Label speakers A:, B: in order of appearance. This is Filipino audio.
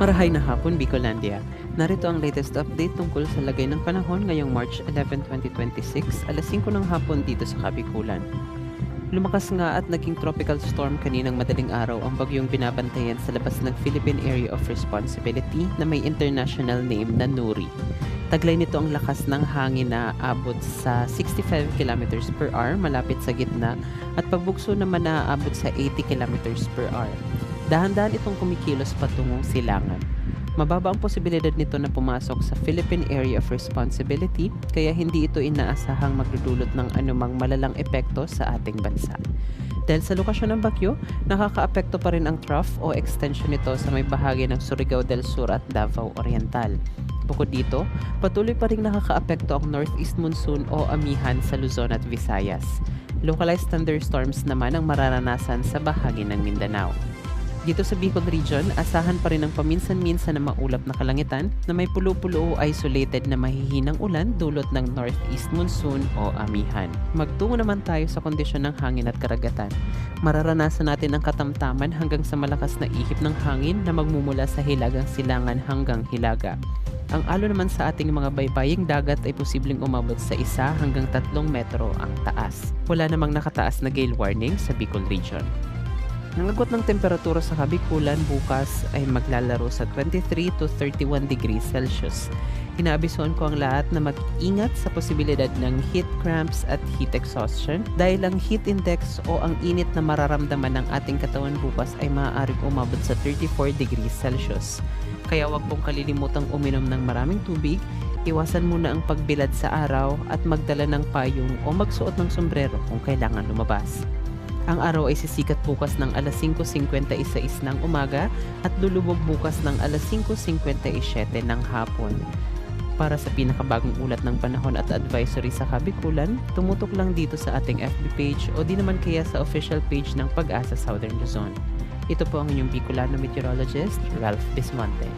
A: Marahay na hapon, Bicolandia. Narito ang latest update tungkol sa lagay ng panahon ngayong March 11, 2026, alas 5 ng hapon dito sa Kabikulan. Lumakas nga at naging tropical storm kaninang madaling araw ang bagyong binabantayan sa labas ng Philippine Area of Responsibility na may international name na Nuri. Taglay nito ang lakas ng hangin na abot sa 65 km per hour malapit sa gitna at pagbugso naman na aabot sa 80 km per hour. Dahan-dahan itong kumikilos patungong silangan. Mababa ang posibilidad nito na pumasok sa Philippine Area of Responsibility kaya hindi ito inaasahang magdudulot ng anumang malalang epekto sa ating bansa. Dahil sa lokasyon ng bagyo, nakakaapekto pa rin ang trough o extension nito sa may bahagi ng Surigao del Sur at Davao Oriental. Bukod dito, patuloy pa rin nakakaapekto ang northeast monsoon o amihan sa Luzon at Visayas. Localized thunderstorms naman ang mararanasan sa bahagi ng Mindanao. Dito sa Bicol Region, asahan pa rin ang paminsan-minsan na maulap na kalangitan na may pulo-pulo o isolated na mahihinang ulan dulot ng northeast monsoon o amihan. Magtungo naman tayo sa kondisyon ng hangin at karagatan. Mararanasan natin ang katamtaman hanggang sa malakas na ihip ng hangin na magmumula sa hilagang silangan hanggang hilaga. Ang alon naman sa ating mga baybaying dagat ay posibleng umabot sa 1 hanggang 3 metro ang taas. Wala namang nakataas na gale warning sa Bicol Region. Ang agwat ng temperatura sa Kabikulan bukas ay maglalaro sa 23 to 31 degrees Celsius. Inaabisuhan ko ang lahat na mag-ingat sa posibilidad ng heat cramps at heat exhaustion dahil ang heat index o ang init na mararamdaman ng ating katawan bukas ay maaaring umabot sa 34 degrees Celsius. Kaya wag pong kalilimutang uminom ng maraming tubig, iwasan muna ang pagbilad sa araw at magdala ng payong o magsuot ng sombrero kung kailangan lumabas. Ang araw ay sisikat bukas ng alas 5:56 ng umaga at lulubog bukas ng alas 5:57 ng hapon. Para sa pinakabagong ulat ng panahon at advisory sa Kabikulan, tumutok lang dito sa ating FB page o di naman kaya sa official page ng Pag-asa Southern Luzon. Ito po ang inyong Bicolano meteorologist, Ralph Bismonte.